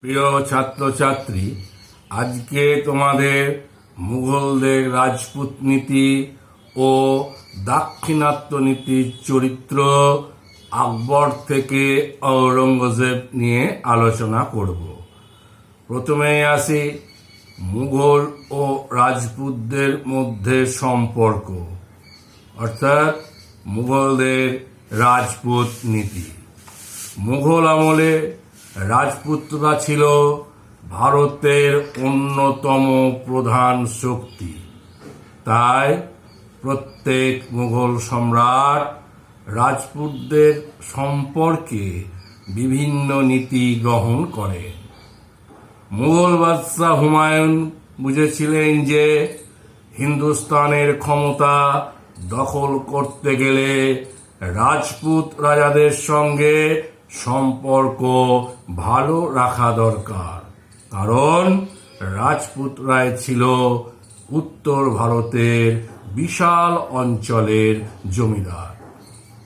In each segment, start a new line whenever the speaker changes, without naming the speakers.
প্রিয় ছাত্রছাত্রী, আজকে তোমাদের মুঘলদের রাজপুত নীতি ও দাক্ষিণাত্য নীতির চরিত্র আকবর থেকে ঔরঙ্গজেব নিয়ে আলোচনা করব। প্রথমেই আসি মুঘল ও রাজপুতদের মধ্যে সম্পর্ক, অর্থাৎ মুঘলদের রাজপুত নীতি। মুঘল আমলে রাজপুতরা ছিল ভারতের অন্যতম প্রধান শক্তি। তাই প্রত্যেক মুঘল সম্রাট রাজপুতদের সম্পর্কে বিভিন্ন নীতি গ্রহণ করেন। মুঘল বাদশাহ হুমায়ুন বুঝেছিলেন যে হিন্দুস্তানের ক্ষমতা দখল করতে গেলে রাজপুত রাজাদের সঙ্গে সম্পর্ক ভালো রাখা দরকার, কারণ রাজপুতরাই ছিল উত্তর ভারতের বিশাল অঞ্চলের জমিদার।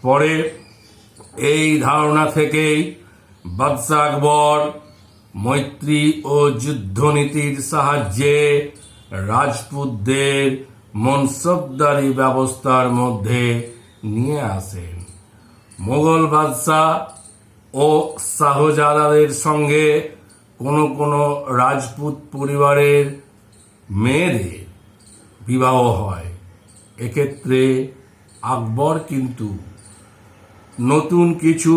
পরে এই ধারণা থেকেই বাদশাহ আকবর মৈত্রী ও যুদ্ধনীতির সাহায্যে রাজপুতদের মনসবদারি ব্যবস্থার মধ্যে নিয়ে আসেন। মোগল বাদশাহ ও শাহজাদাদের সঙ্গে কোনো রাজপুত পরিবারের মেয়েদের বিবাহ হয়। এক্ষেত্রে আকবর কিন্তু নতুন কিছু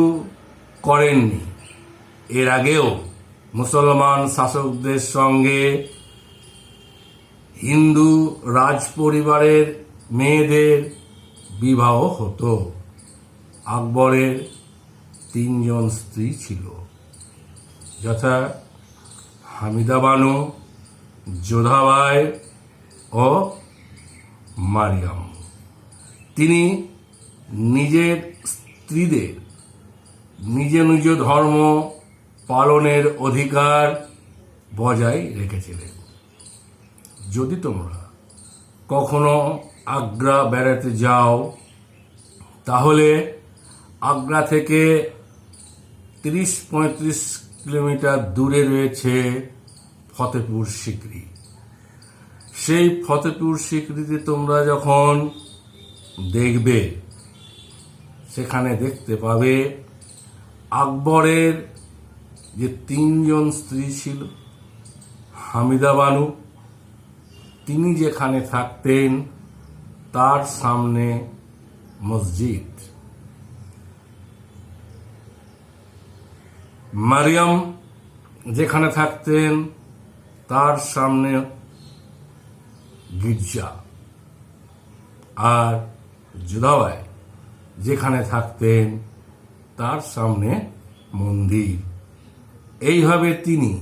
করেননি। এর আগেও মুসলমান শাসকদের সঙ্গে হিন্দু রাজপরিবারের মেয়েদের বিবাহ হতো। আকবরের 3 জন স্ত্রী ছিল, যথা হামিদা বানু, যোধাবাই ও মারিয়াম। তিনি নিজের স্ত্রীদের নিজ নিজ ধর্ম পালনের অধিকার বজায় রেখেছিলেন। যদি তোমরা কখনো আগ্রা বেড়াতে যাও, তাহলে আগ্রা থেকে 30-35 কিলোমিটার দূরে রয়েছে ফতেপুর সিকরি। সেই ফতেপুর সিকরিতে তোমরা যখন দেখবে, সেখানে দেখতে পাবে আকবরের যে 3 জন স্ত্রী ছিল, হামিদা বানু, তিনি যেখানে থাকতেন তার সামনে মসজিদ। মারিয়াম যেখানে থাকতেন তার সামনে গির্জা, আর যোধাবাই যেখানে থাকতেন তার সামনে মন্দির। এইভাবে তিনি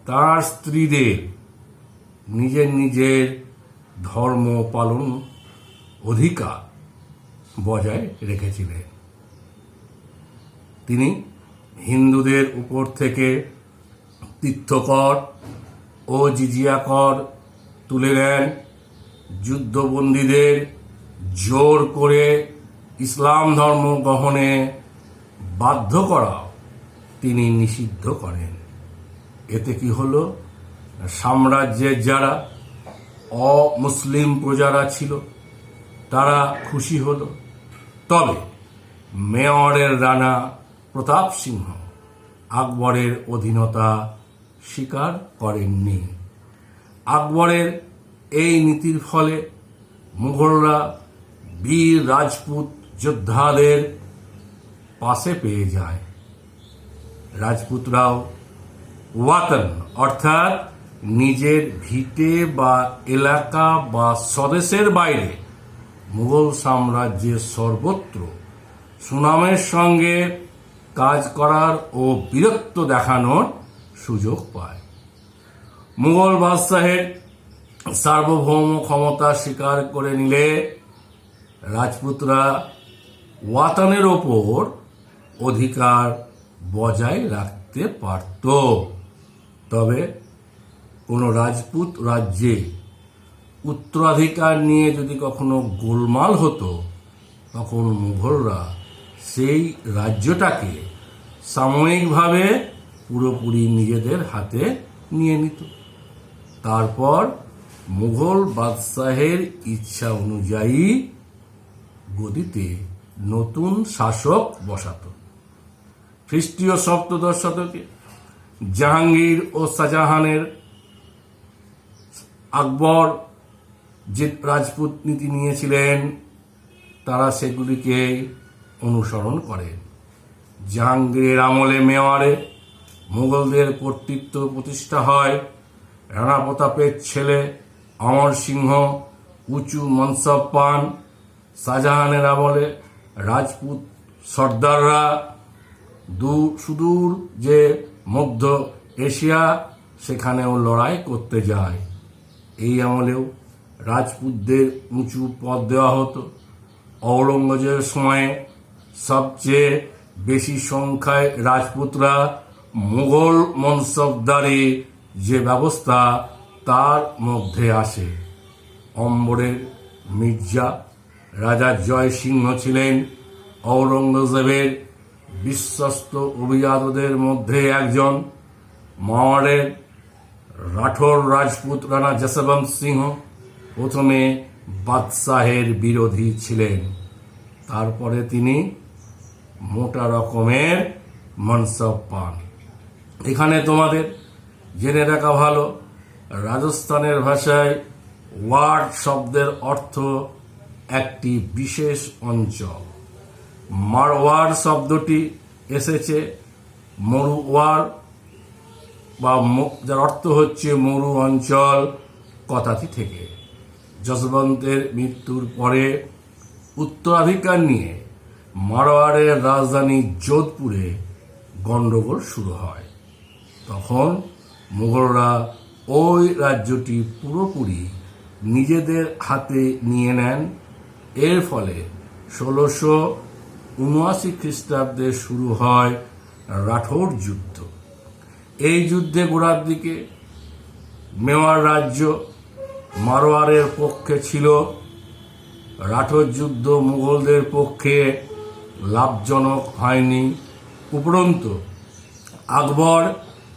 তার স্ত্রীদের নিজের নিজের ধর্ম পালন অধিকার বজায় রেখেছিলেন। তিনি হিন্দুদের উপর থেকে তীর্থকর ও জিজিয়া কর তুলে নেন। যুদ্ধবন্দীদের জোর করে ইসলাম ধর্ম গ্রহণে বাধ্য করা তিনি নিষিদ্ধ করেন। এতে কি হলো, সাম্রাজ্যের যারা অমুসলিম প্রজারা ছিল তারা খুশি হলো। তবে মেওয়ারের রানা প্রতাপ সিংহ আকবরের অধীনতা স্বীকার করেননি। আকবরের এই নীতির ফলে মুঘলরা বীর রাজপুত যোদ্ধাদের পাশে পেয়ে যায়। রাজপুতরাও ওয়াতন, অর্থাৎ নিজের ভিটে বা এলাকা বা স্বদেশের বাইরে মুঘল সাম্রাজ্যের সর্বত্র সুনামের সঙ্গে কাজ করার ও বীরত্ব দেখানোর সুযোগ পায়। মুঘল বাদশাহের সার্বভৌম ক্ষমতা স্বীকার করে নিলে রাজপুতরা ওয়াতনের ওপর অধিকার বজায় রাখতে পারত। তবে কোনো রাজপুত রাজ্যে উত্তরাধিকার নিয়ে যদি কখনো গোলমাল হতো, তখন মুঘলরা সেই রাজ্যটাকে সাময়িকভাবে পুরোপুরি নিজেদের হাতে নিয়ে নিত। তারপর মুঘল বাদশাহের ইচ্ছা অনুযায়ী গদিতে নতুন শাসক বসাত। খ্রিস্টীয় সপ্তদশ শতকে জাহাঙ্গীর ও শাহজাহানের আকবর যে রাজপুত নীতি নিয়েছিলেন তারা সেগুলিকে অনুসরণ করেন। জাহাঙ্গীরের আমলে মেওয়ারে মুঘলদের কর্তৃত্ব প্রতিষ্ঠা হয়। রানা প্রতাপের ছেলে অমর সিংহ উঁচু মনসব পান। শাহজাহানের আমলে রাজপুত সর্দাররা সুদূর যে মধ্য এশিয়া সেখানেও লড়াই করতে যায়। এই আমলেও রাজপুতদের উঁচু পদ দেওয়া হতো। ঔরঙ্গজেবের সময়ে সবচেয়ে বেশি সংখ্যায় রাজপুতরা মুঘল মনসবদারি যে ব্যবস্থা তার মধ্যে আসে। অম্বরের মির্জা রাজা জয় সিংহ ছিলেন ঔরঙ্গজেবের বিশ্বস্ত অভিজাতদের মধ্যে একজন। মাওয়ারের রাঠোর রাজপুত রানা যশবন্ত সিংহ প্রথমে বাদশাহের বিরোধী ছিলেন, তারপরে তিনি মোটা রকমের মনসব পান। এখানে তোমাদের জেনে রাখা ভালো, রাজস্থানের ভাষায় ওয়ার্ড শব্দের অর্থ একটি বিশেষ অঞ্চল। মারওয়াড় শব্দটি এসেছে মরুওয়ার বা যার অর্থ হচ্ছে মরু অঞ্চল কথাটি থেকে। যশবন্তের মৃত্যুর পরে উত্তরাধিকার নিয়ে মারওয়াড়ের রাজধানী যোধপুরে গণ্ডগোল শুরু হয়। তখন মুঘলরা ওই রাজ্যটি পুরোপুরি নিজেদের হাতে নিয়ে নেন। এর ফলে 1679 খ্রিস্টাব্দে শুরু হয় রাঠোর যুদ্ধ। এই যুদ্ধে গোড়ার দিকে মেওয়ার রাজ্য মারওয়ারের পক্ষে ছিল। রাঠোর যুদ্ধ মুঘলদের পক্ষে লাভজনক হয়নি। উপরন্তু আকবর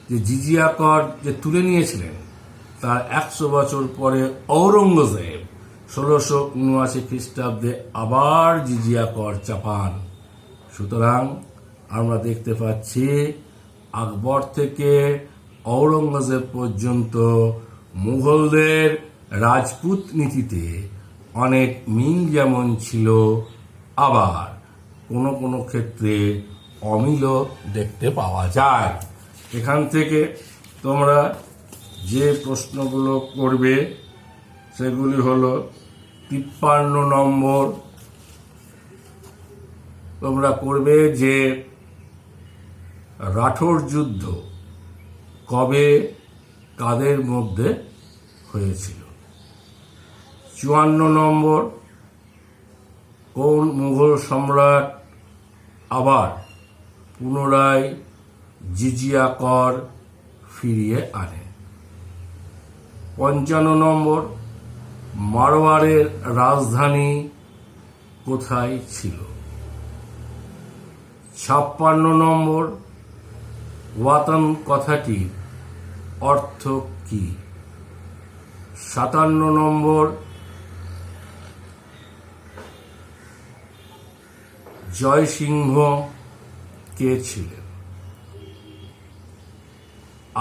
যে জিজিয়া কর যে তুলে নিয়েছিলেন তার 100 বছর পরে ঔরঙ্গজেব 1679 খ্রিস্টাব্দে আবার জিজিয়া কর চাপান। সুতরাং আমরা দেখতে পাচ্ছি আকবর থেকে ঔরঙ্গজেব পর্যন্ত মুঘলদের রাজপুত নীতিতে অনেক মিল যেমন ছিল, আবার কোনো কোনো ক্ষেত্রে অমিলও দেখতে পাওয়া যায়। এখান থেকে তোমরা যে প্রশ্নগুলো করবে সেগুলি হলো 53 নম্বর তোমরা করবে যে রাঠোর যুদ্ধ কবে কাদের মধ্যে হয়েছিল। 54 নম্বর কোন মুঘল সম্রাট আবার পুনরায় জিজিয়া কর ফিরিয়ে আনে। 55 নম্বর মারওয়ারের রাজধানী কোথায় ছিল। 56 নম্বর ওয়াতন কথাটির অর্থ কি। 57 নম্বর জয় সিংহ কে ছিলেন।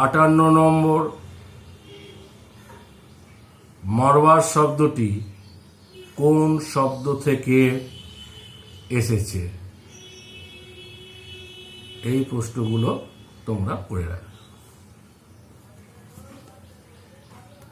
58 নম্বর মারওয়ার শব্দটি কোন শব্দ থেকে এসেছে। এই প্রশ্নগুলো তোমরা করে রাখো।